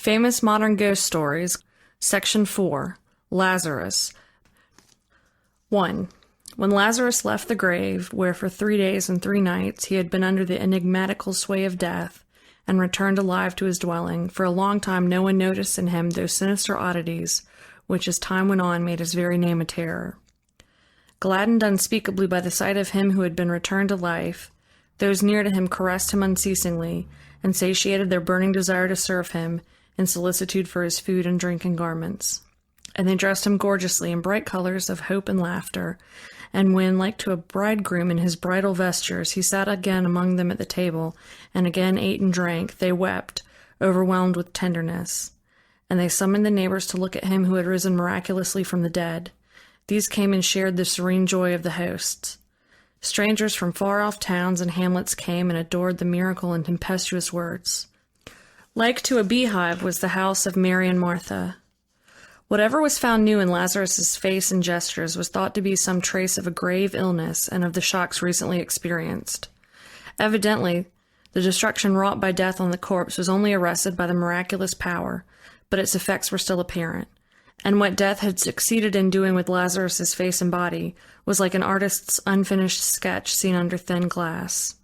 Famous Modern Ghost Stories, Section 4, Lazarus. 1. When Lazarus left the grave, where for 3 days and 3 nights he had been under the enigmatical sway of death, and returned alive to his dwelling, for a long time no one noticed in him those sinister oddities, which as time went on made his very name a terror. Gladdened unspeakably by the sight of him who had been returned to life, those near to him caressed him unceasingly, and satiated their burning desire to serve him, in solicitude for his food and drink and garments. And they dressed him gorgeously in bright colors of hope and laughter, and when, like to a bridegroom in his bridal vestures, he sat again among them at the table, and again ate and drank, they wept, overwhelmed with tenderness. And they summoned the neighbors to look at him who had risen miraculously from the dead. These came and shared the serene joy of the hosts. Strangers from far-off towns and hamlets came and adored the miracle in tempestuous words. Like to a beehive was the house of Mary and Martha. Whatever was found new in Lazarus's face and gestures was thought to be some trace of a grave illness and of the shocks recently experienced. Evidently, the destruction wrought by death on the corpse was only arrested by the miraculous power, but its effects were still apparent. And what death had succeeded in doing with Lazarus's face and body was like an artist's unfinished sketch seen under thin glass.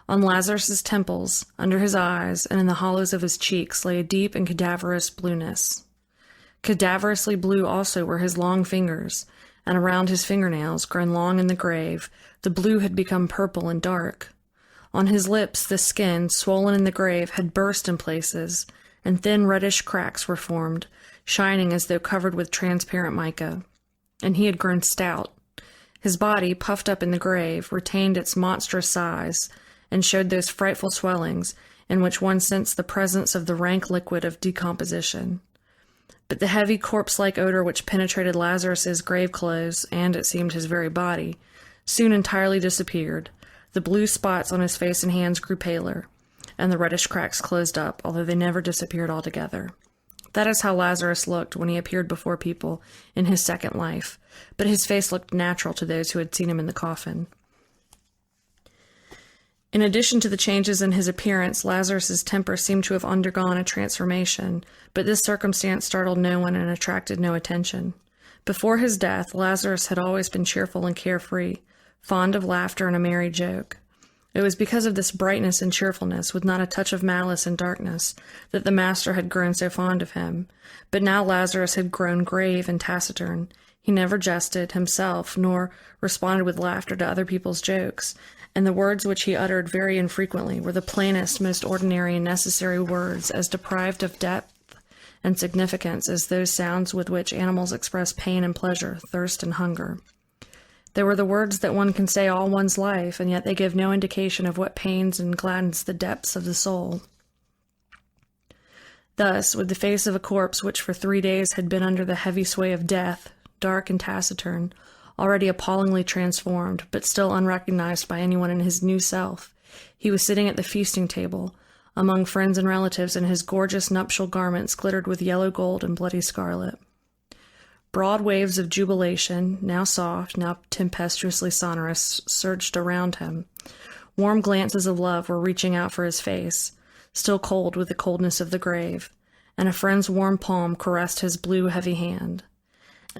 On Lazarus's temples, under his eyes, and in the hollows of his cheeks lay a deep and cadaverous blueness. Cadaverously blue also were his long fingers, and around his fingernails, grown long in the grave, the blue had become purple and dark. On his lips the skin, swollen in the grave, had burst in places, and thin reddish cracks were formed, shining as though covered with transparent mica. And he had grown stout. His body, puffed up in the grave, retained its monstrous size, and showed those frightful swellings in which one sensed the presence of the rank liquid of decomposition. But the heavy corpse-like odor which penetrated Lazarus's grave clothes, and, it seemed, his very body, soon entirely disappeared. The blue spots on his face and hands grew paler, and the reddish cracks closed up, although they never disappeared altogether. That is how Lazarus looked when he appeared before people in his second life, but his face looked natural to those who had seen him in the coffin. In addition to the changes in his appearance, Lazarus's temper seemed to have undergone a transformation, but this circumstance startled no one and attracted no attention. Before his death, Lazarus had always been cheerful and carefree, fond of laughter and a merry joke. It was because of this brightness and cheerfulness, with not a touch of malice and darkness, that the master had grown so fond of him. But now Lazarus had grown grave and taciturn. He never jested himself, nor responded with laughter to other people's jokes, and the words which he uttered very infrequently were the plainest, most ordinary and necessary words, as deprived of depth and significance as those sounds with which animals express pain and pleasure, thirst and hunger. They were the words that one can say all one's life, and yet they give no indication of what pains and gladdens the depths of the soul. Thus, with the face of a corpse which for 3 days had been under the heavy sway of death, dark and taciturn, already appallingly transformed, but still unrecognized by anyone in his new self, he was sitting at the feasting table, among friends and relatives, and his gorgeous nuptial garments glittered with yellow gold and bloody scarlet. Broad waves of jubilation, now soft, now tempestuously sonorous, surged around him. Warm glances of love were reaching out for his face, still cold with the coldness of the grave, and a friend's warm palm caressed his blue, heavy hand.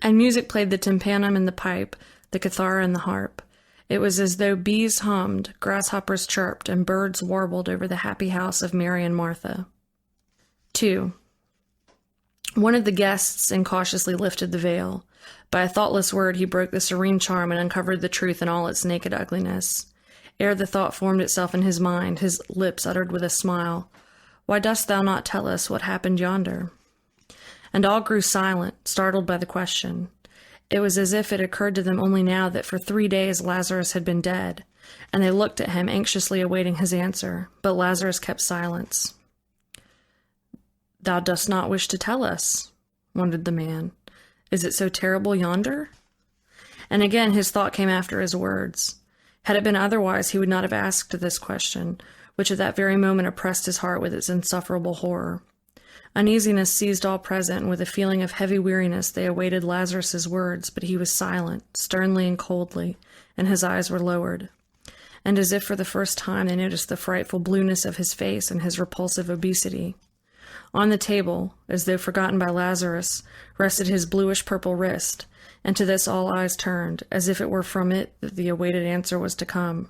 And music played the tympanum and the pipe, the kithara and the harp. It was as though bees hummed, grasshoppers chirped, and birds warbled over the happy house of Mary and Martha. 2. One of the guests incautiously lifted the veil. By a thoughtless word he broke the serene charm and uncovered the truth in all its naked ugliness. Ere the thought formed itself in his mind, his lips uttered with a smile, "Why dost thou not tell us what happened yonder?" And all grew silent, startled by the question. It was as if it occurred to them only now that for 3 days Lazarus had been dead, and they looked at him, anxiously awaiting his answer, but Lazarus kept silence. "Thou dost not wish to tell us," wondered the man. "Is it so terrible yonder?" And again his thought came after his words. Had it been otherwise, he would not have asked this question, which at that very moment oppressed his heart with its insufferable horror. Uneasiness seized all present, and with a feeling of heavy weariness they awaited Lazarus's words, but he was silent, sternly and coldly, and his eyes were lowered. And as if for the first time they noticed the frightful blueness of his face and his repulsive obesity. On the table, as though forgotten by Lazarus, rested his bluish-purple wrist, and to this all eyes turned, as if it were from it that the awaited answer was to come.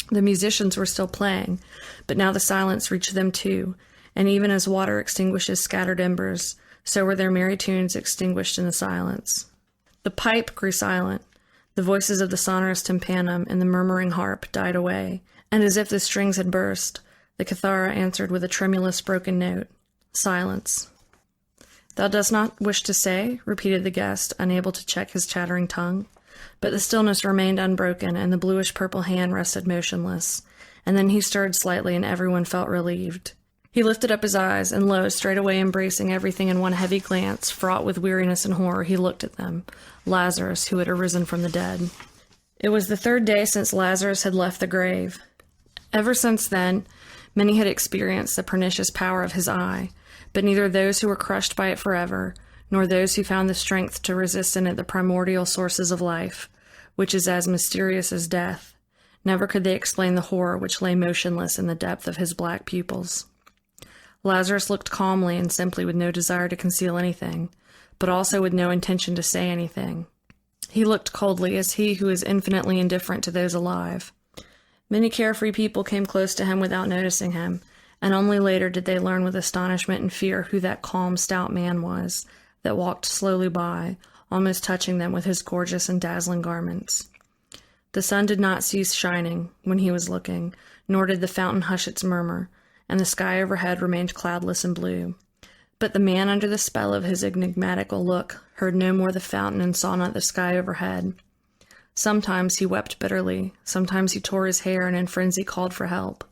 The musicians were still playing, but now the silence reached them too, and even as water extinguishes scattered embers, so were their merry tunes extinguished in the silence. The pipe grew silent. The voices of the sonorous tympanum and the murmuring harp died away, and as if the strings had burst, the kithara answered with a tremulous broken note. Silence. "Thou dost not wish to say?" repeated the guest, unable to check his chattering tongue. But the stillness remained unbroken, and the bluish-purple hand rested motionless. And then he stirred slightly, and everyone felt relieved. He lifted up his eyes, and lo, straightway embracing everything in one heavy glance, fraught with weariness and horror, he looked at them, Lazarus, who had arisen from the dead. It was the 3rd day since Lazarus had left the grave. Ever since then, many had experienced the pernicious power of his eye, but neither those who were crushed by it forever, nor those who found the strength to resist in it the primordial sources of life, which is as mysterious as death, never could they explain the horror which lay motionless in the depth of his black pupils. Lazarus looked calmly and simply, with no desire to conceal anything, but also with no intention to say anything. He looked coldly, as he who is infinitely indifferent to those alive. Many carefree people came close to him without noticing him, and only later did they learn with astonishment and fear who that calm, stout man was that walked slowly by, almost touching them with his gorgeous and dazzling garments. The sun did not cease shining when he was looking, nor did the fountain hush its murmur, and the sky overhead remained cloudless and blue. But the man, under the spell of his enigmatical look, heard no more the fountain and saw not the sky overhead. Sometimes he wept bitterly, sometimes he tore his hair and in frenzy called for help,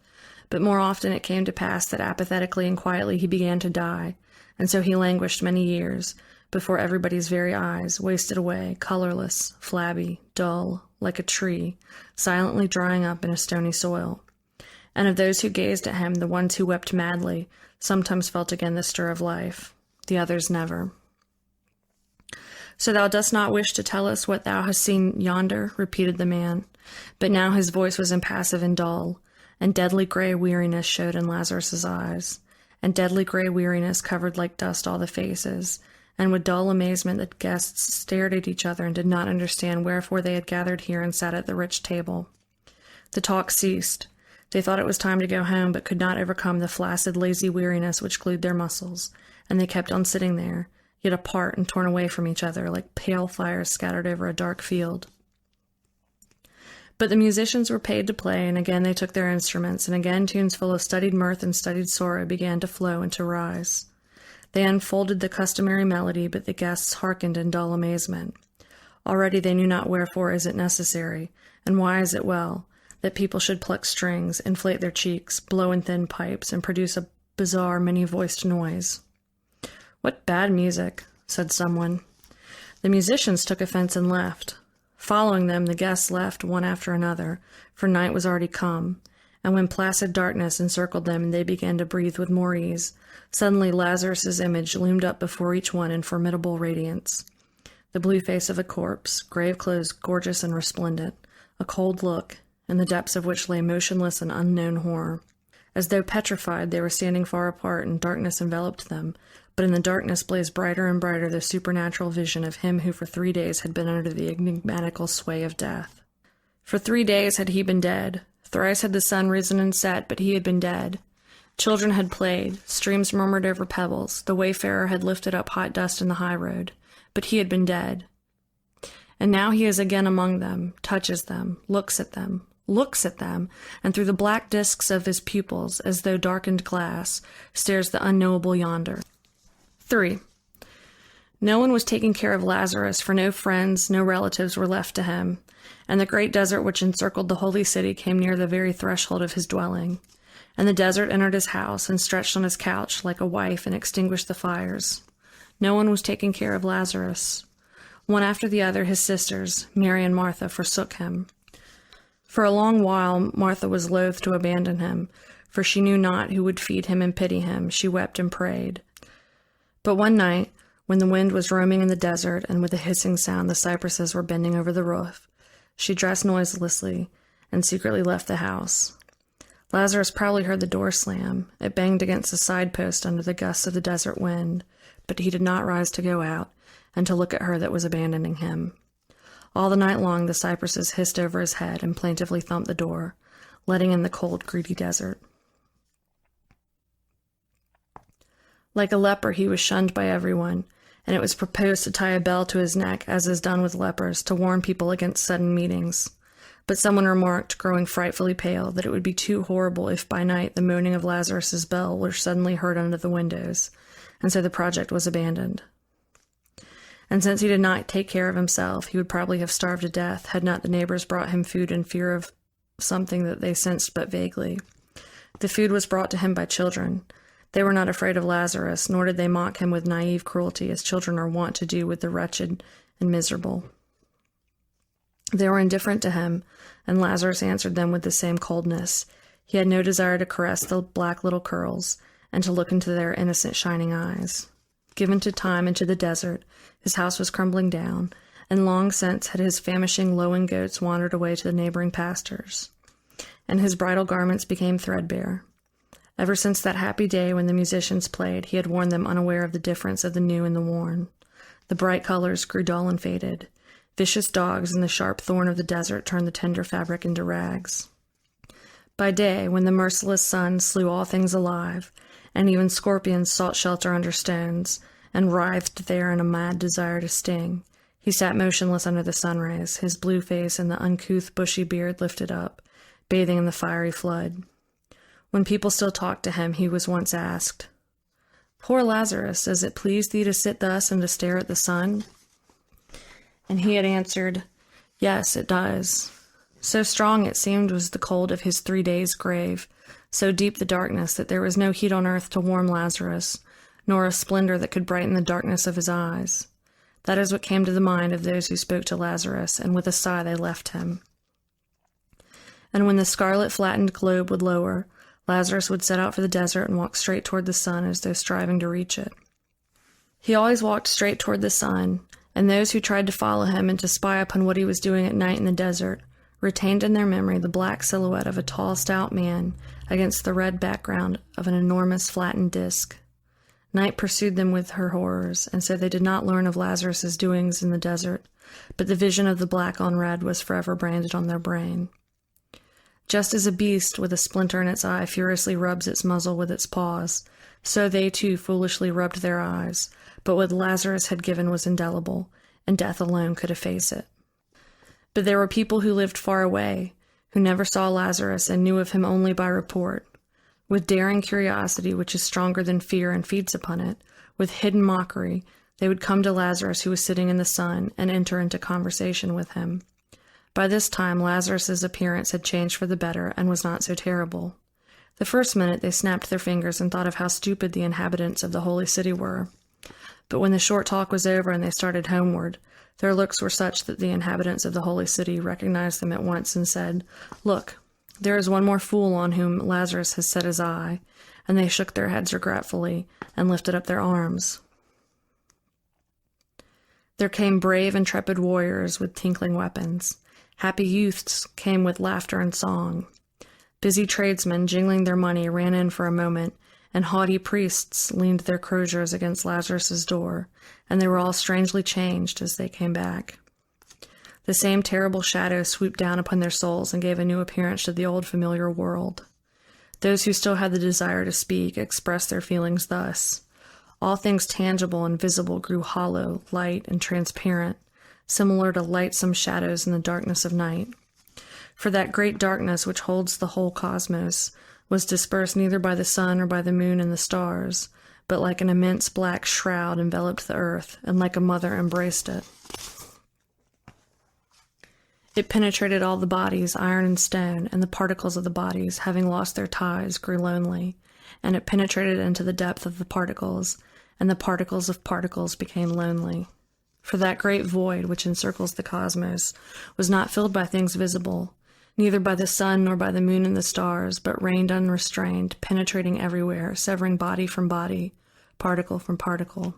but more often it came to pass that apathetically and quietly he began to die, and so he languished many years, before everybody's very eyes, wasted away, colorless, flabby, dull, like a tree, silently drying up in a stony soil. And of those who gazed at him, the ones who wept madly sometimes felt again the stir of life, the others never. "So thou dost not wish to tell us what thou hast seen yonder?" repeated the man. But now his voice was impassive and dull, and deadly gray weariness showed in Lazarus's eyes, and deadly gray weariness covered like dust all the faces, and with dull amazement the guests stared at each other and did not understand wherefore they had gathered here and sat at the rich table. The talk ceased. They thought it was time to go home, but could not overcome the flaccid, lazy weariness which glued their muscles, and they kept on sitting there, yet apart and torn away from each other, like pale fires scattered over a dark field. But the musicians were paid to play, and again they took their instruments, and again tunes full of studied mirth and studied sorrow began to flow and to rise. They unfolded the customary melody, but the guests hearkened in dull amazement. Already they knew not wherefore is it necessary, and why is it well, that people should pluck strings, inflate their cheeks, blow in thin pipes, and produce a bizarre, many-voiced noise. "What bad music," said someone. The musicians took offense and left. Following them, the guests left one after another, for night was already come, and when placid darkness encircled them and they began to breathe with more ease, suddenly Lazarus's image loomed up before each one in formidable radiance. The blue face of a corpse, grave clothes gorgeous and resplendent, a cold look, in the depths of which lay motionless and unknown horror. As though petrified, they were standing far apart, and darkness enveloped them, but in the darkness blazed brighter and brighter the supernatural vision of him who for 3 days had been under the enigmatical sway of death. For 3 days had he been dead. Thrice had the sun risen and set, but he had been dead. Children had played, streams murmured over pebbles, the wayfarer had lifted up hot dust in the high road, but he had been dead. And now he is again among them, touches them, looks at them, and through the black discs of his pupils, as though darkened glass, stares the unknowable yonder. 3. No one was taking care of Lazarus, for no friends, no relatives were left to him, and the great desert which encircled the holy city came near the very threshold of his dwelling. And the desert entered his house, and stretched on his couch like a wife, and extinguished the fires. No one was taking care of Lazarus. One after the other, his sisters, Mary and Martha, forsook him. For a long while Martha was loath to abandon him, for she knew not who would feed him and pity him. She wept and prayed. But one night, when the wind was roaming in the desert, and with a hissing sound the cypresses were bending over the roof, she dressed noiselessly and secretly left the house. Lazarus probably heard the door slam. It banged against the side post under the gusts of the desert wind, but he did not rise to go out and to look at her that was abandoning him. All the night long the cypresses hissed over his head and plaintively thumped the door, letting in the cold, greedy desert. Like a leper, he was shunned by everyone, and it was proposed to tie a bell to his neck, as is done with lepers, to warn people against sudden meetings. But someone remarked, growing frightfully pale, that it would be too horrible if by night the moaning of Lazarus's bell were suddenly heard under the windows, and so the project was abandoned. And since he did not take care of himself, he would probably have starved to death had not the neighbors brought him food in fear of something that they sensed but vaguely. The food was brought to him by children. They were not afraid of Lazarus, nor did they mock him with naive cruelty, as children are wont to do with the wretched and miserable. They were indifferent to him, and Lazarus answered them with the same coldness. He had no desire to caress the black little curls, and to look into their innocent shining eyes. Given to time and to the desert, his house was crumbling down, and long since had his famishing lowing goats wandered away to the neighboring pastures, and his bridal garments became threadbare. Ever since that happy day when the musicians played, he had worn them unaware of the difference of the new and the worn. The bright colors grew dull and faded. Vicious dogs and the sharp thorn of the desert turned the tender fabric into rags. By day, when the merciless sun slew all things alive, and even scorpions sought shelter under stones, and writhed there in a mad desire to sting, he sat motionless under the sunrays, his blue face and the uncouth bushy beard lifted up, bathing in the fiery flood. When people still talked to him, he was once asked, "Poor Lazarus, does it please thee to sit thus and to stare at the sun?" And he had answered, "Yes, it does." So strong it seemed was the cold of his 3 days' grave, so deep the darkness that there was no heat on earth to warm Lazarus, nor a splendor that could brighten the darkness of his eyes. That is what came to the mind of those who spoke to Lazarus, and with a sigh they left him. And when the scarlet flattened globe would lower, Lazarus would set out for the desert and walk straight toward the sun as though striving to reach it. He always walked straight toward the sun, and those who tried to follow him and to spy upon what he was doing at night in the desert retained in their memory the black silhouette of a tall, stout man against the red background of an enormous flattened disk. Night pursued them with her horrors, and so they did not learn of Lazarus's doings in the desert, but the vision of the black on red was forever branded on their brain. Just as a beast with a splinter in its eye furiously rubs its muzzle with its paws, so they too foolishly rubbed their eyes, but what Lazarus had given was indelible, and death alone could efface it. But there were people who lived far away, who never saw Lazarus and knew of him only by report. With daring curiosity which is stronger than fear and feeds upon it, with hidden mockery, they would come to Lazarus who was sitting in the sun and enter into conversation with him. By this time Lazarus's appearance had changed for the better and was not so terrible. The first minute they snapped their fingers and thought of how stupid the inhabitants of the holy city were. But when the short talk was over and they started homeward, their looks were such that the inhabitants of the holy city recognized them at once and said, "Look, there is one more fool on whom Lazarus has set his eye," and they shook their heads regretfully and lifted up their arms. There came brave, intrepid warriors with tinkling weapons. Happy youths came with laughter and song. Busy tradesmen, jingling their money, ran in for a moment, and haughty priests leaned their croziers against Lazarus's door, and they were all strangely changed as they came back. The same terrible shadow swooped down upon their souls and gave a new appearance to the old familiar world. Those who still had the desire to speak expressed their feelings thus. All things tangible and visible grew hollow, light, and transparent, similar to lightsome shadows in the darkness of night. For that great darkness which holds the whole cosmos was dispersed neither by the sun or by the moon and the stars, but like an immense black shroud enveloped the earth, and like a mother embraced it. It penetrated all the bodies, iron and stone, and the particles of the bodies, having lost their ties, grew lonely, and it penetrated into the depth of the particles, and the particles of particles became lonely. For that great void which encircles the cosmos was not filled by things visible, neither by the sun nor by the moon and the stars, but reigned unrestrained, penetrating everywhere, severing body from body, particle from particle.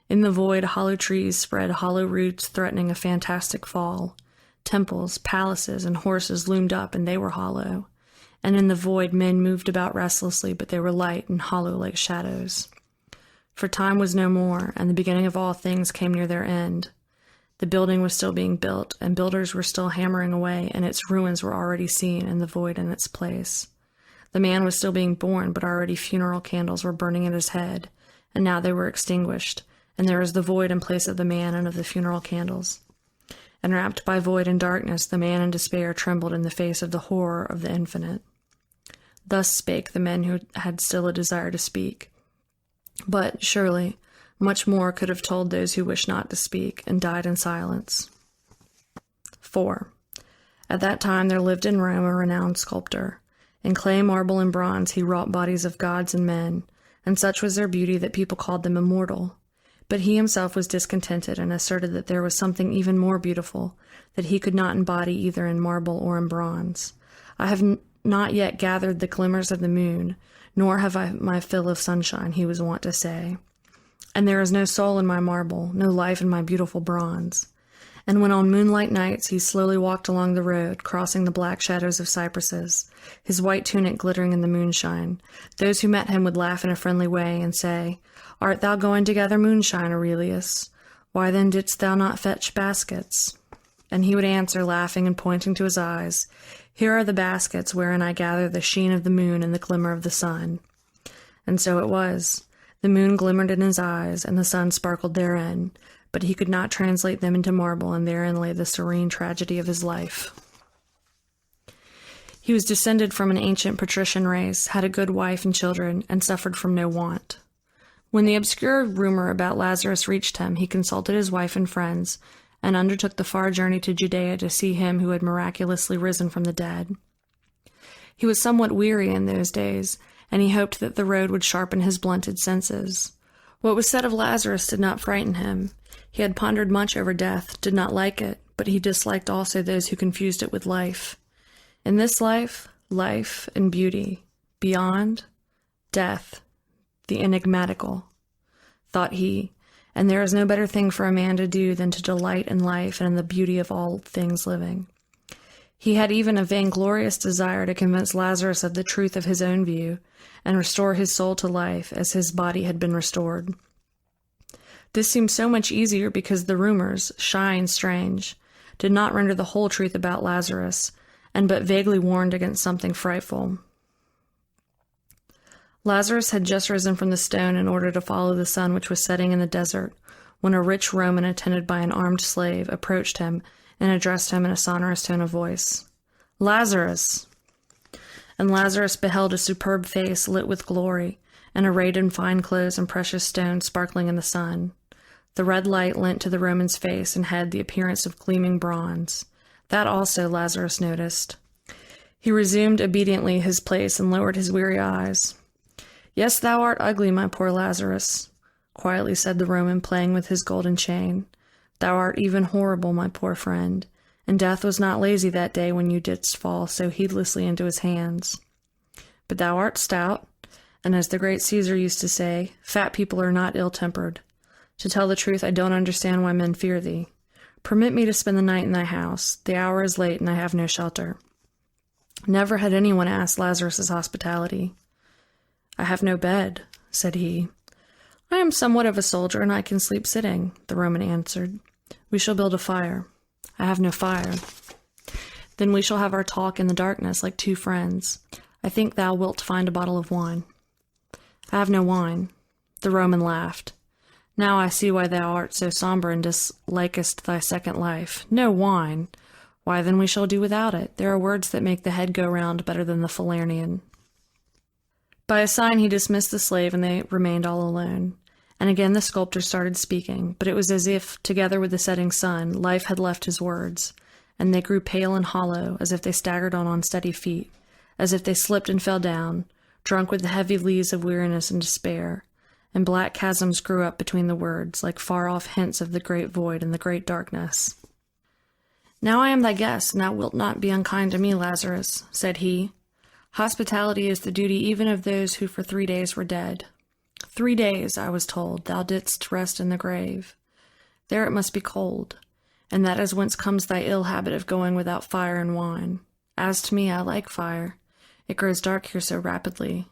In the void, hollow trees spread hollow roots threatening a fantastic fall. Temples, palaces, and horses loomed up, and they were hollow. and in the void men moved about restlessly, but they were light and hollow like shadows. For time was no more, and the beginning of all things came near their end. The building was still being built, and builders were still hammering away, and its ruins were already seen, and the void in its place. The man was still being born, but already funeral candles were burning in his head, and now they were extinguished, and there was the void in place of the man and of the funeral candles. And wrapped by void and darkness, the man in despair trembled in the face of the horror of the infinite. Thus spake the men who had still a desire to speak. But, surely, much more could have told those who wished not to speak, and died in silence. 4. At that time there lived in Rome a renowned sculptor. In clay, marble, and bronze he wrought bodies of gods and men, and such was their beauty that people called them immortal. But he himself was discontented, and asserted that there was something even more beautiful, that he could not embody either in marble or in bronze. I have not yet gathered the glimmers of the moon, nor have I my fill of sunshine, he was wont to say. And there is no soul in my marble, no life in my beautiful bronze. And when on moonlight nights he slowly walked along the road, crossing the black shadows of cypresses, his white tunic glittering in the moonshine, those who met him would laugh in a friendly way and say, "Art thou going to gather moonshine, Aurelius? Why then didst thou not fetch baskets?" And he would answer, laughing and pointing to his eyes, "Here are the baskets wherein I gather the sheen of the moon and the glimmer of the sun." And so it was. The moon glimmered in his eyes, and the sun sparkled therein, but he could not translate them into marble, and therein lay the serene tragedy of his life. He was descended from an ancient patrician race, had a good wife and children, and suffered from no want. When the obscure rumor about Lazarus reached him, he consulted his wife and friends, and undertook the far journey to Judea to see him who had miraculously risen from the dead. He was somewhat weary in those days, and he hoped that the road would sharpen his blunted senses. What was said of Lazarus did not frighten him. He had pondered much over death, did not like it, but he disliked also those who confused it with life. In this life, life and beauty. Beyond, death, the enigmatical, thought he, and there is no better thing for a man to do than to delight in life and in the beauty of all things living. He had even a vainglorious desire to convince Lazarus of the truth of his own view, and restore his soul to life as his body had been restored. This seemed so much easier because the rumors, shy and strange, did not render the whole truth about Lazarus, and but vaguely warned against something frightful. Lazarus had just risen from the stone in order to follow the sun which was setting in the desert, when a rich Roman attended by an armed slave approached him and addressed him in a sonorous tone of voice. "Lazarus!" And Lazarus beheld a superb face lit with glory, and arrayed in fine clothes and precious stones sparkling in the sun. The red light lent to the Roman's face and had the appearance of gleaming bronze. That also Lazarus noticed. He resumed obediently his place and lowered his weary eyes. "Yes, thou art ugly, my poor Lazarus," quietly said the Roman, playing with his golden chain. "Thou art even horrible, my poor friend, and death was not lazy that day when you didst fall so heedlessly into his hands. But thou art stout, and as the great Caesar used to say, fat people are not ill-tempered. To tell the truth, I don't understand why men fear thee. Permit me to spend the night in thy house. The hour is late, and I have no shelter." Never had anyone asked Lazarus's hospitality. "I have no bed," said he. "I am somewhat of a soldier, and I can sleep sitting," the Roman answered. "We shall build a fire." "I have no fire." "Then we shall have our talk in the darkness like two friends. I think thou wilt find a bottle of wine." "I have no wine." The Roman laughed. "Now I see why thou art so somber and dislikest thy second life. No wine! Why, then we shall do without it. There are words that make the head go round better than the Falernian." By a sign he dismissed the slave, and they remained all alone. And again the sculptor started speaking, but it was as if, together with the setting sun, life had left his words, and they grew pale and hollow, as if they staggered on unsteady feet, as if they slipped and fell down, drunk with the heavy lees of weariness and despair, and black chasms grew up between the words, like far-off hints of the great void and the great darkness. "Now I am thy guest, and thou wilt not be unkind to me, Lazarus," said he. "Hospitality is the duty even of those who for 3 days were dead. 3 days, I was told, thou didst rest in the grave. There it must be cold, and that is whence comes thy ill habit of going without fire and wine. As to me, I like fire. It grows dark here so rapidly.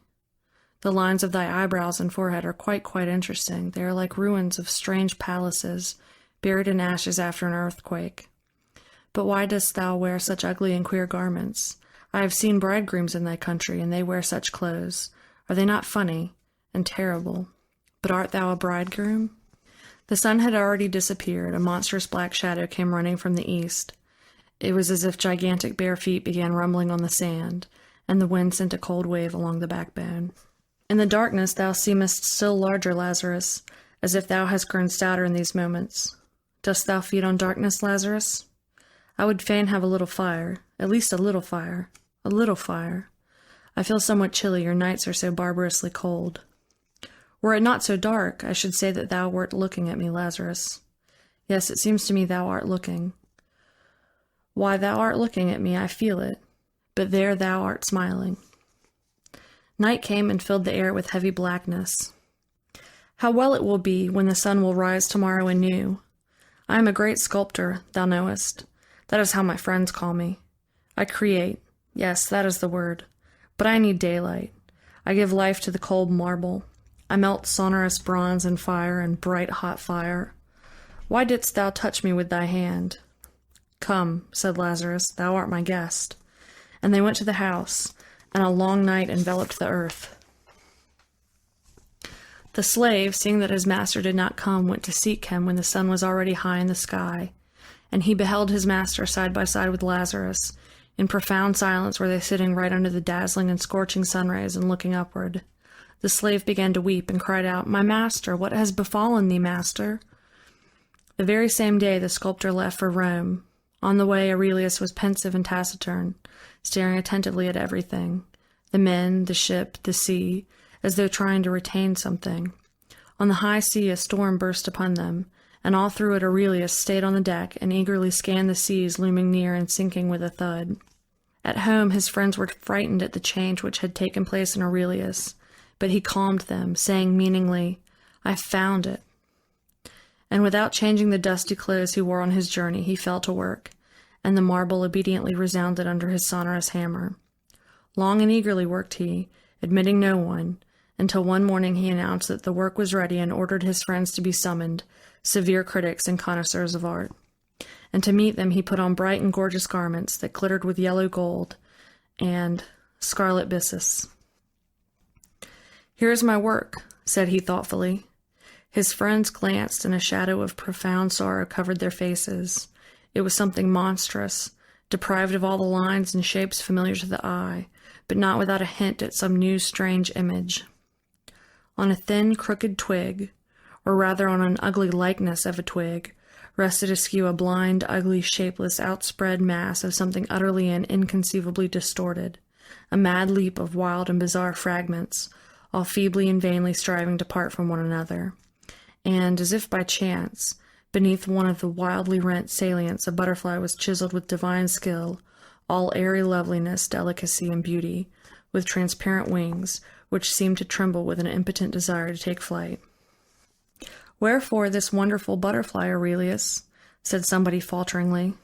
The lines of thy eyebrows and forehead are quite interesting. They are like ruins of strange palaces, buried in ashes after an earthquake. But why dost thou wear such ugly and queer garments? I have seen bridegrooms in thy country, and they wear such clothes. Are they not funny and terrible? But art thou a bridegroom? The sun had already disappeared. A monstrous black shadow came running from the east. It was as if gigantic bare feet began rumbling on the sand, and the wind sent a cold wave along the backbone. In the darkness thou seemest still larger, Lazarus, as if thou hast grown stouter in these moments. Dost thou feed on darkness, Lazarus? I would fain have a little fire, at least a little fire, a little fire. I feel somewhat chilly, your nights are so barbarously cold. Were it not so dark, I should say that thou wert looking at me, Lazarus. Yes, it seems to me thou art looking. Why, thou art looking at me, I feel it, but there thou art smiling. Night came and filled the air with heavy blackness. How well it will be when the sun will rise tomorrow anew. I am a great sculptor, thou knowest. That is how my friends call me. I create, yes, that is the word. But I need daylight. I give life to the cold marble. I melt sonorous bronze in fire and bright hot fire. Why didst thou touch me with thy hand? Come, said Lazarus, thou art my guest. And they went to the house, and a long night enveloped the earth. The slave, seeing that his master did not come, went to seek him when the sun was already high in the sky, and he beheld his master side by side with Lazarus. In profound silence were they sitting right under the dazzling and scorching sunrays and looking upward. The slave began to weep and cried out, "My master, what has befallen thee, master?" The very same day the sculptor left for Rome. On the way Aurelius was pensive and taciturn, staring attentively at everything, the men, the ship, the sea, as though trying to retain something. On the high sea a storm burst upon them, and all through it Aurelius stayed on the deck and eagerly scanned the seas looming near and sinking with a thud. At home his friends were frightened at the change which had taken place in Aurelius, but he calmed them, saying meaningly, "I found it." And without changing the dusty clothes he wore on his journey, he fell to work, and the marble obediently resounded under his sonorous hammer. Long and eagerly worked he, admitting no one, until one morning he announced that the work was ready and ordered his friends to be summoned, severe critics and connoisseurs of art. And to meet them he put on bright and gorgeous garments that glittered with yellow gold and scarlet byssus. "Here is my work," said he thoughtfully. His friends glanced, and a shadow of profound sorrow covered their faces. It was something monstrous, deprived of all the lines and shapes familiar to the eye, but not without a hint at some new strange image. On a thin, crooked twig, or rather on an ugly likeness of a twig, rested askew a blind, ugly, shapeless, outspread mass of something utterly and inconceivably distorted, a mad leap of wild and bizarre fragments, all feebly and vainly striving to part from one another. And, as if by chance, beneath one of the wildly rent salients a butterfly was chiseled with divine skill, all airy loveliness, delicacy, and beauty, with transparent wings, which seemed to tremble with an impotent desire to take flight. "Wherefore this wonderful butterfly, Aurelius?" said somebody falteringly.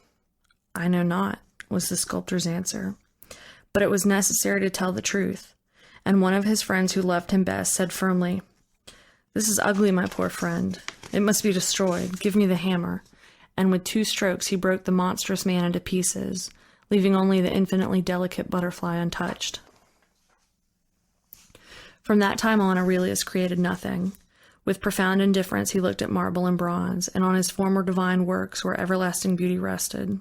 "I know not," was the sculptor's answer. But it was necessary to tell the truth, and one of his friends who loved him best said firmly, "This is ugly, my poor friend. It must be destroyed. Give me the hammer." And with 2 strokes he broke the monstrous man into pieces, leaving only the infinitely delicate butterfly untouched. From that time on Aurelius created nothing. With profound indifference he looked at marble and bronze, and on his former divine works where everlasting beauty rested.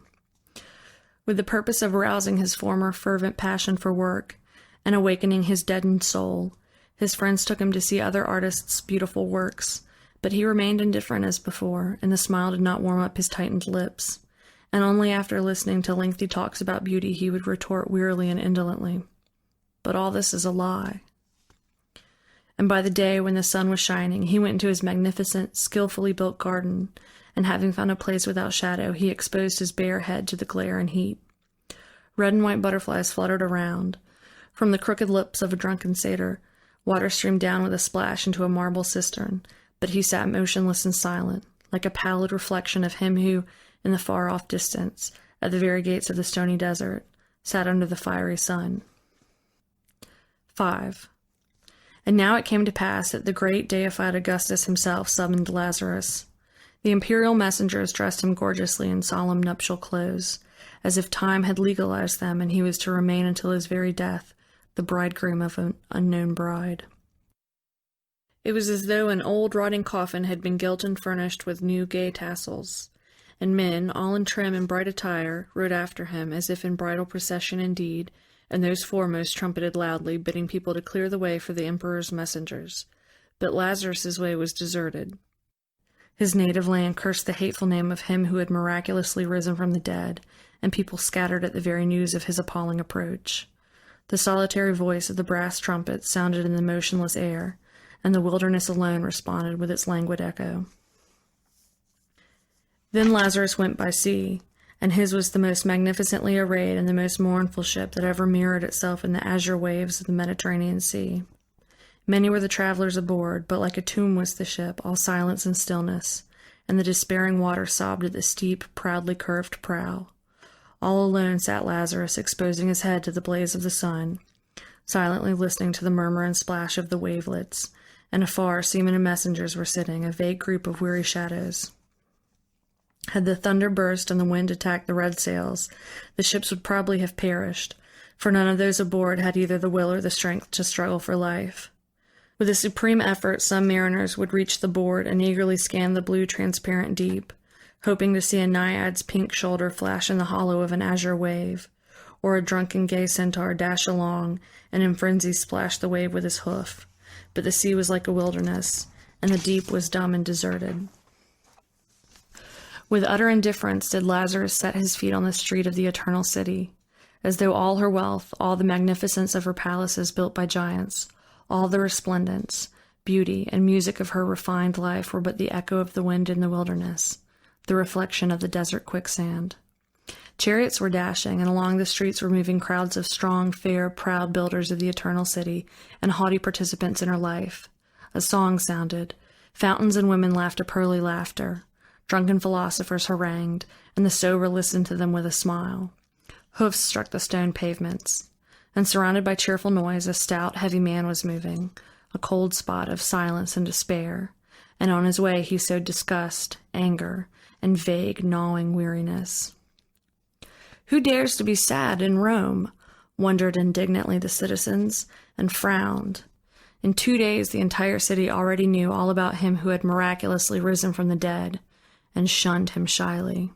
With the purpose of arousing his former fervent passion for work, and awakening his deadened soul, his friends took him to see other artists' beautiful works, but he remained indifferent as before, and the smile did not warm up his tightened lips, and only after listening to lengthy talks about beauty he would retort wearily and indolently, "But all this is a lie." And by the day when the sun was shining, he went into his magnificent, skillfully built garden, and having found a place without shadow, he exposed his bare head to the glare and heat. Red and white butterflies fluttered around. From the crooked lips of a drunken satyr, water streamed down with a splash into a marble cistern, but he sat motionless and silent, like a pallid reflection of him who, in the far-off distance, at the very gates of the stony desert, sat under the fiery sun. 5. And now it came to pass that the great deified Augustus himself summoned Lazarus. The imperial messengers dressed him gorgeously in solemn nuptial clothes, as if time had legalized them and he was to remain until his very death, the bridegroom of an unknown bride. It was as though an old rotting coffin had been gilt and furnished with new gay tassels, and men, all in trim and bright attire, rode after him as if in bridal procession indeed, and those foremost trumpeted loudly, bidding people to clear the way for the emperor's messengers. But Lazarus's way was deserted. His native land cursed the hateful name of him who had miraculously risen from the dead, and people scattered at the very news of his appalling approach. The solitary voice of the brass trumpet sounded in the motionless air, and the wilderness alone responded with its languid echo. Then Lazarus went by sea, and his was the most magnificently arrayed and the most mournful ship that ever mirrored itself in the azure waves of the Mediterranean Sea. Many were the travelers aboard, but like a tomb was the ship, all silence and stillness, and the despairing water sobbed at the steep, proudly curved prow. All alone sat Lazarus, exposing his head to the blaze of the sun, silently listening to the murmur and splash of the wavelets, and afar seamen and messengers were sitting, a vague group of weary shadows. Had the thunder burst and the wind attacked the red sails, the ships would probably have perished, for none of those aboard had either the will or the strength to struggle for life. With a supreme effort, some mariners would reach the board and eagerly scan the blue transparent deep, hoping to see a naiad's pink shoulder flash in the hollow of an azure wave, or a drunken gay centaur dash along and in frenzy splash the wave with his hoof. But the sea was like a wilderness, and the deep was dumb and deserted. With utter indifference did Lazarus set his feet on the street of the eternal city, as though all her wealth, all the magnificence of her palaces built by giants, all the resplendence, beauty, and music of her refined life were but the echo of the wind in the wilderness, the reflection of the desert quicksand. Chariots were dashing, and along the streets were moving crowds of strong, fair, proud builders of the eternal city and haughty participants in her life. A song sounded. Fountains and women laughed a pearly laughter. Drunken philosophers harangued, and the sober listened to them with a smile. Hoofs struck the stone pavements, and surrounded by cheerful noise, a stout, heavy man was moving, a cold spot of silence and despair, and on his way he sowed disgust, anger, and vague, gnawing weariness. Who dares to be sad in Rome? Wondered indignantly the citizens, and frowned. In 2 days the entire city already knew all about him who had miraculously risen from the dead, and shunned him shyly.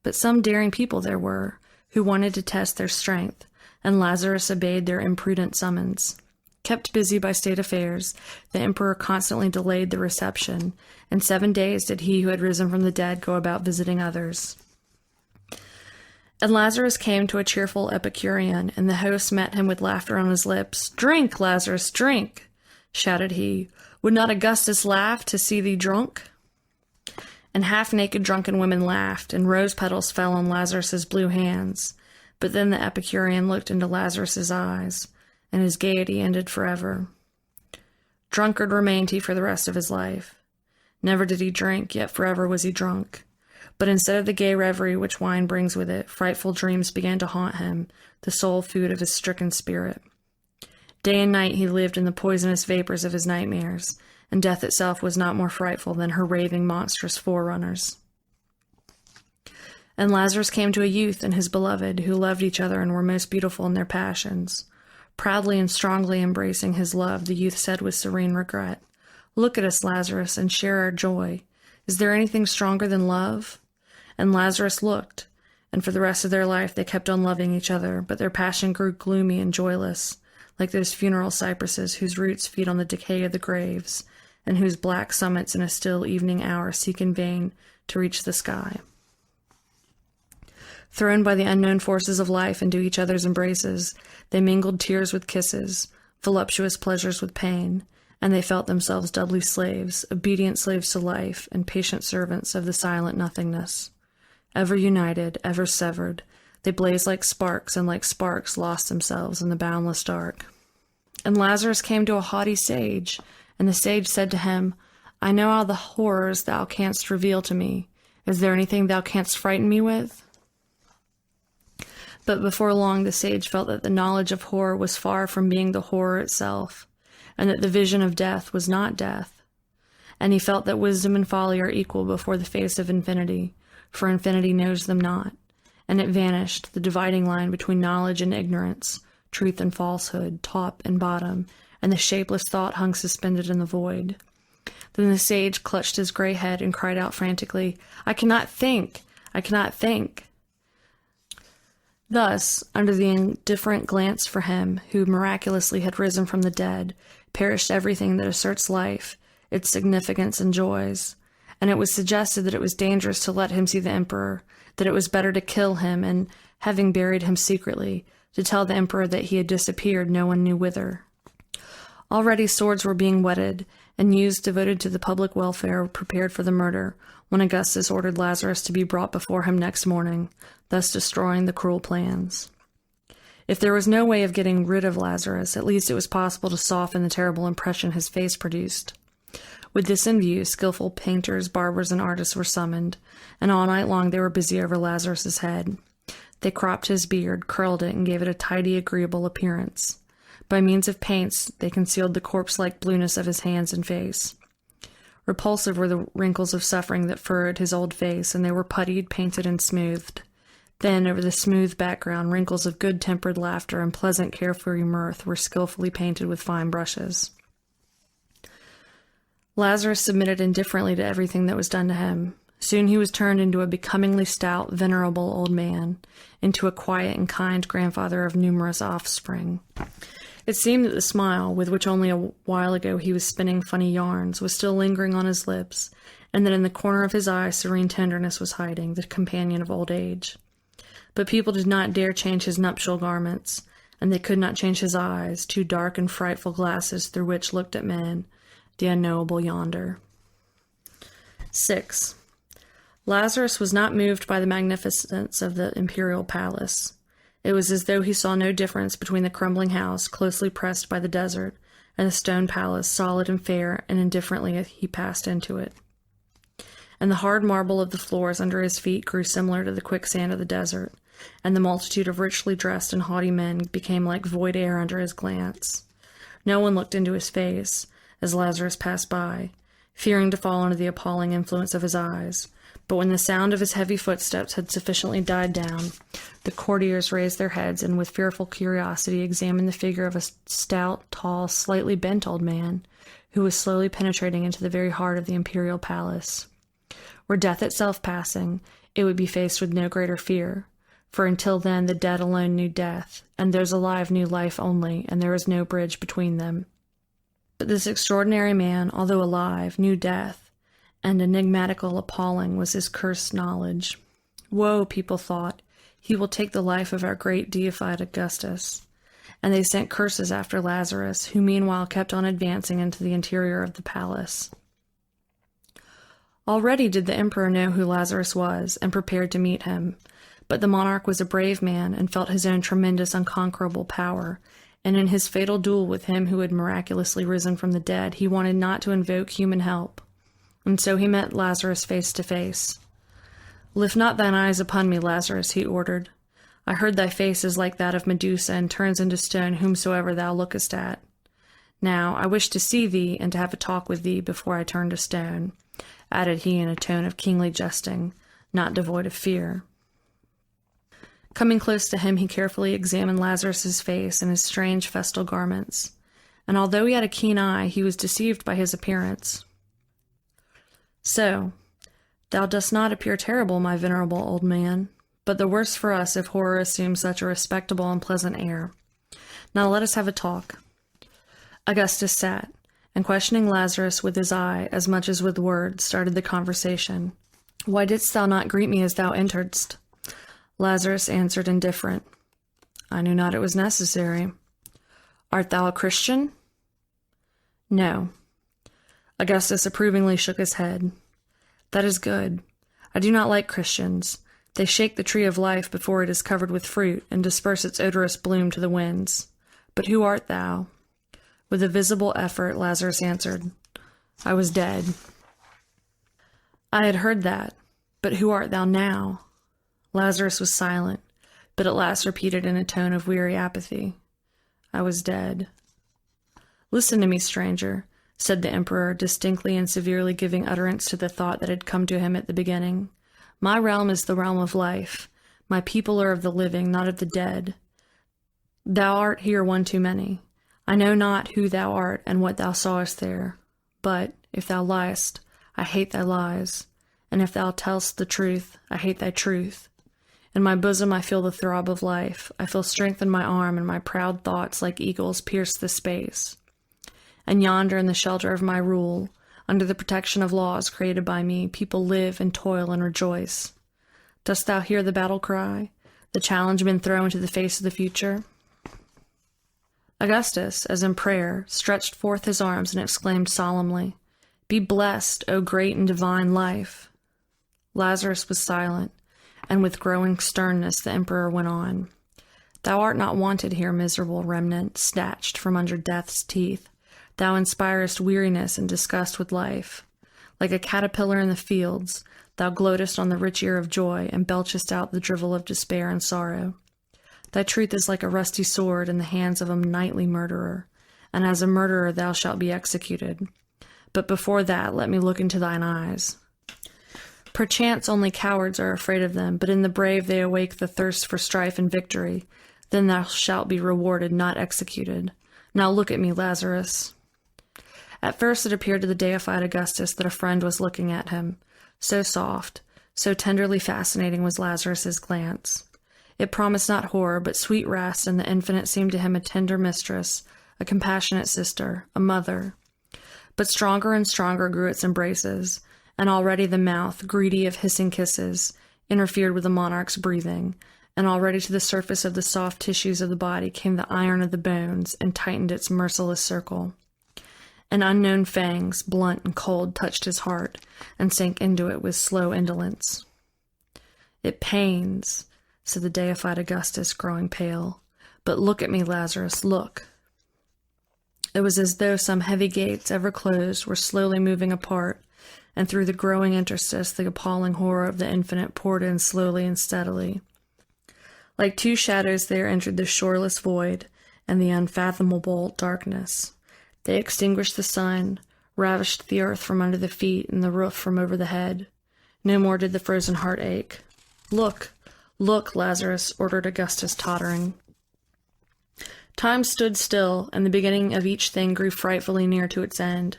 But some daring people there were, who wanted to test their strength, and Lazarus obeyed their imprudent summons. Kept busy by state affairs, the emperor constantly delayed the reception, and 7 days did he who had risen from the dead go about visiting others. And Lazarus came to a cheerful Epicurean, and the host met him with laughter on his lips. "Drink, Lazarus, drink!" shouted he. "Would not Augustus laugh to see thee drunk?" And half-naked drunken women laughed, and rose petals fell on Lazarus's blue hands. But then the Epicurean looked into Lazarus's eyes, and his gaiety ended forever. Drunkard remained he for the rest of his life. Never did he drink, yet forever was he drunk. But instead of the gay reverie which wine brings with it, frightful dreams began to haunt him, the sole food of his stricken spirit. Day and night he lived in the poisonous vapors of his nightmares, and death itself was not more frightful than her raving monstrous forerunners. And Lazarus came to a youth and his beloved, who loved each other and were most beautiful in their passions. Proudly and strongly embracing his love, the youth said with serene regret, "Look at us, Lazarus, and share our joy. Is there anything stronger than love?" And Lazarus looked, and for the rest of their life they kept on loving each other, but their passion grew gloomy and joyless, like those funeral cypresses whose roots feed on the decay of the graves, and whose black summits in a still evening hour seek in vain to reach the sky. Thrown by the unknown forces of life into each other's embraces, they mingled tears with kisses, voluptuous pleasures with pain, and they felt themselves doubly slaves, obedient slaves to life, and patient servants of the silent nothingness. Ever united, ever severed, they blazed like sparks, and like sparks lost themselves in the boundless dark. And Lazarus came to a haughty sage, and the sage said to him, "I know all the horrors thou canst reveal to me. Is there anything thou canst frighten me with?" But before long the sage felt that the knowledge of horror was far from being the horror itself, and that the vision of death was not death. And he felt that wisdom and folly are equal before the face of infinity, for infinity knows them not. And it vanished, the dividing line between knowledge and ignorance, truth and falsehood, top and bottom, and the shapeless thought hung suspended in the void. Then the sage clutched his gray head and cried out frantically, "I cannot think! I cannot think!" Thus, under the indifferent glance for him, who miraculously had risen from the dead, perished everything that asserts life, its significance and joys. And it was suggested that it was dangerous to let him see the emperor, that it was better to kill him, and, having buried him secretly, to tell the emperor that he had disappeared no one knew whither. Already swords were being whetted, and youths devoted to the public welfare were prepared for the murder, when Augustus ordered Lazarus to be brought before him next morning, thus destroying the cruel plans. If there was no way of getting rid of Lazarus, at least it was possible to soften the terrible impression his face produced. With this in view, skillful painters, barbers, and artists were summoned, and all night long they were busy over Lazarus's head. They cropped his beard, curled it, and gave it a tidy, agreeable appearance. By means of paints, they concealed the corpse-like blueness of his hands and face. Repulsive were the wrinkles of suffering that furrowed his old face, and they were puttied, painted, and smoothed. Then, over the smooth background, wrinkles of good-tempered laughter and pleasant, carefree mirth were skillfully painted with fine brushes. Lazarus submitted indifferently to everything that was done to him. Soon he was turned into a becomingly stout, venerable old man, into a quiet and kind grandfather of numerous offspring. It seemed that the smile, with which only a while ago he was spinning funny yarns, was still lingering on his lips, and that in the corner of his eye serene tenderness was hiding, the companion of old age. But people did not dare change his nuptial garments, and they could not change his eyes, two dark and frightful glasses through which looked at men, the unknowable yonder. 6. Lazarus was not moved by the magnificence of the imperial palace. It was as though he saw no difference between the crumbling house, closely pressed by the desert, and the stone palace, solid and fair, and indifferently he passed into it. And the hard marble of the floors under his feet grew similar to the quicksand of the desert, and the multitude of richly dressed and haughty men became like void air under his glance. No one looked into his face, as Lazarus passed by, fearing to fall under the appalling influence of his eyes. But when the sound of his heavy footsteps had sufficiently died down, the courtiers raised their heads and with fearful curiosity examined the figure of a stout, tall, slightly bent old man, who was slowly penetrating into the very heart of the imperial palace. Were death itself passing, it would be faced with no greater fear, for until then the dead alone knew death, and those alive knew life only, and there was no bridge between them. But this extraordinary man, although alive, knew death, and enigmatical, appalling was his cursed knowledge. Woe, people thought, he will take the life of our great deified Augustus. And they sent curses after Lazarus, who meanwhile kept on advancing into the interior of the palace. Already did the emperor know who Lazarus was, and prepared to meet him. But the monarch was a brave man, and felt his own tremendous, unconquerable power, and in his fatal duel with him who had miraculously risen from the dead, he wanted not to invoke human help. And so he met Lazarus face to face. "Lift not thine eyes upon me, Lazarus," he ordered. "I heard thy face is like that of Medusa, and turns into stone whomsoever thou lookest at. Now, I wish to see thee, and to have a talk with thee before I turn to stone," added he in a tone of kingly jesting, not devoid of fear. Coming close to him, he carefully examined Lazarus's face and his strange festal garments, and although he had a keen eye, he was deceived by his appearance. "So, thou dost not appear terrible, my venerable old man, but the worse for us if horror assumes such a respectable and pleasant air. Now let us have a talk." Augustus sat, and questioning Lazarus with his eye as much as with words, started the conversation. "Why didst thou not greet me as thou enteredst?" Lazarus answered indifferent. "I knew not it was necessary." "Art thou a Christian?" "No." Augustus approvingly shook his head. "That is good. I do not like Christians. They shake the tree of life before it is covered with fruit, and disperse its odorous bloom to the winds. But who art thou?" With a visible effort, Lazarus answered, "I was dead." "I had heard that. But who art thou now?" Lazarus was silent. but at last repeated in a tone of weary apathy, "I was dead." "Listen to me, stranger," said the emperor, distinctly and severely giving utterance to the thought that had come to him at the beginning. "My realm is the realm of life. My people are of the living, not of the dead. Thou art here one too many. I know not who thou art and what thou sawest there. But, if thou liest, I hate thy lies. And if thou tell'st the truth, I hate thy truth. In my bosom I feel the throb of life. I feel strength in my arm, and my proud thoughts like eagles pierce the space. And yonder in the shelter of my rule, under the protection of laws created by me, people live and toil and rejoice. Dost thou hear the battle cry, the challenge been thrown to the face of the future?" Augustus, as in prayer, stretched forth his arms and exclaimed solemnly, "Be blessed, O great and divine life!" Lazarus was silent, and with growing sternness the emperor went on, "Thou art not wanted here, miserable remnant, snatched from under death's teeth. Thou inspirest weariness and disgust with life. Like a caterpillar in the fields, thou gloatest on the rich ear of joy, and belchest out the drivel of despair and sorrow. Thy truth is like a rusty sword in the hands of a nightly murderer, and as a murderer thou shalt be executed. But before that, let me look into thine eyes. Perchance only cowards are afraid of them, but in the brave they awake the thirst for strife and victory. Then thou shalt be rewarded, not executed. Now look at me, Lazarus." At first it appeared to the deified Augustus that a friend was looking at him. So soft, so tenderly fascinating was Lazarus's glance. It promised not horror, but sweet rest, and the infinite seemed to him a tender mistress, a compassionate sister, a mother. But stronger and stronger grew its embraces, and already the mouth, greedy of hissing kisses, interfered with the monarch's breathing, and already to the surface of the soft tissues of the body came the iron of the bones and tightened its merciless circle. And unknown fangs, blunt and cold, touched his heart, and sank into it with slow indolence. "It pains," said the deified Augustus, growing pale. "But look at me, Lazarus, look." It was as though some heavy gates, ever closed, were slowly moving apart, and through the growing interstice the appalling horror of the infinite poured in slowly and steadily. Like two shadows there entered the shoreless void and the unfathomable darkness. They extinguished the sun, ravished the earth from under the feet and the roof from over the head. No more did the frozen heart ache. "Look, look, Lazarus," ordered Augustus, tottering. Time stood still, and the beginning of each thing grew frightfully near to its end.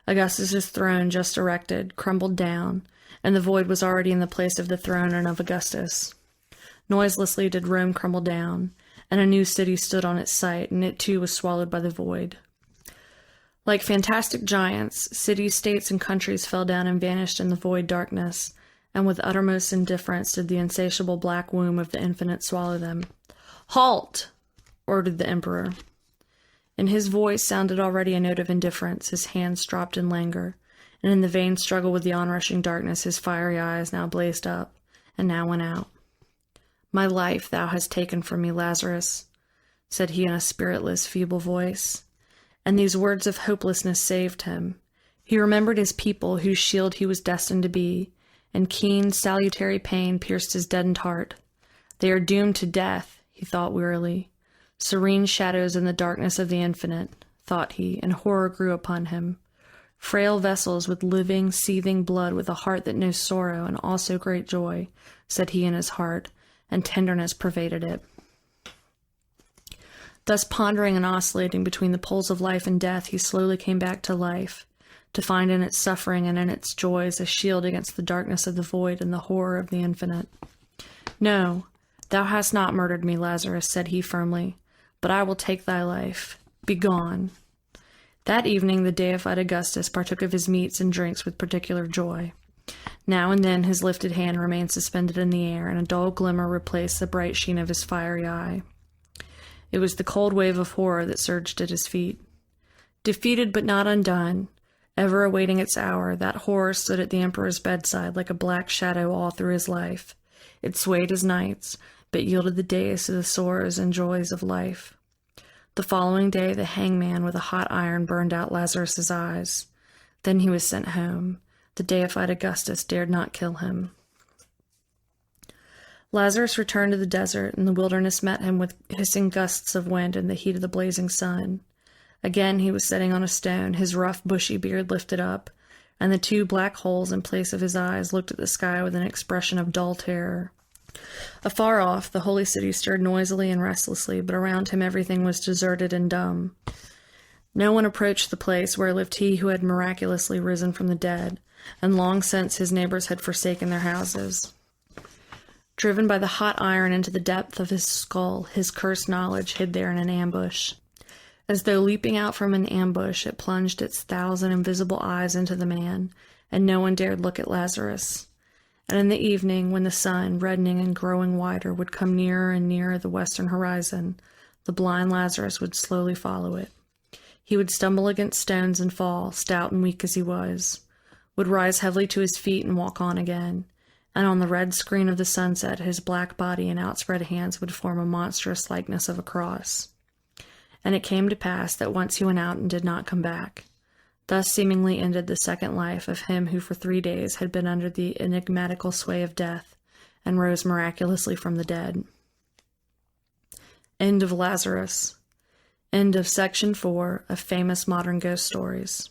Augustus's throne, just erected, crumbled down, and the void was already in the place of the throne and of Augustus. Noiselessly did Rome crumble down, and a new city stood on its site, and it too was swallowed by the void. Like fantastic giants, cities, states, and countries fell down and vanished in the void darkness, and with uttermost indifference did the insatiable black womb of the infinite swallow them. "Halt!" ordered the emperor. In his voice sounded already a note of indifference. His hands dropped in languor, and in the vain struggle with the onrushing darkness his fiery eyes now blazed up, and now went out. "My life thou hast taken from me, Lazarus," said he in a spiritless, feeble voice. And these words of hopelessness saved him. He remembered his people, whose shield he was destined to be, and keen, salutary pain pierced his deadened heart. "They are doomed to death," he thought wearily. "Serene shadows in the darkness of the infinite," thought he, and horror grew upon him. "Frail vessels with living, seething blood, with a heart that knows sorrow and also great joy," said he in his heart, and tenderness pervaded it. Thus pondering and oscillating between the poles of life and death, he slowly came back to life, to find in its suffering and in its joys a shield against the darkness of the void and the horror of the infinite. "No, thou hast not murdered me, Lazarus," said he firmly, "but I will take thy life. Begone." That evening the deified Augustus partook of his meats and drinks with particular joy. Now and then his lifted hand remained suspended in the air, and a dull glimmer replaced the bright sheen of his fiery eye. It was the cold wave of horror that surged at his feet. Defeated but not undone, ever awaiting its hour, that horror stood at the emperor's bedside like a black shadow all through his life. It swayed his nights, but yielded the days to the sorrows and joys of life. The following day the hangman with a hot iron burned out Lazarus's eyes. Then he was sent home. The deified Augustus dared not kill him. Lazarus returned to the desert, and the wilderness met him with hissing gusts of wind and the heat of the blazing sun. Again he was sitting on a stone, his rough, bushy beard lifted up, and the two black holes in place of his eyes looked at the sky with an expression of dull terror. Afar off, the holy city stirred noisily and restlessly, but around him everything was deserted and dumb. No one approached the place where lived he who had miraculously risen from the dead, and long since his neighbors had forsaken their houses. Driven by the hot iron into the depth of his skull, his cursed knowledge hid there in an ambush. As though leaping out from an ambush, it plunged its 1,000 invisible eyes into the man, and no one dared look at Lazarus. And in the evening, when the sun, reddening and growing wider, would come nearer and nearer the western horizon, the blind Lazarus would slowly follow it. He would stumble against stones and fall, stout and weak as he was, would rise heavily to his feet and walk on again, and on the red screen of the sunset his black body and outspread hands would form a monstrous likeness of a cross. And it came to pass that once he went out and did not come back. Thus seemingly ended the second life of him who for 3 days had been under the enigmatical sway of death, and rose miraculously from the dead. End of Lazarus. End of Section 4 of Famous Modern Ghost Stories.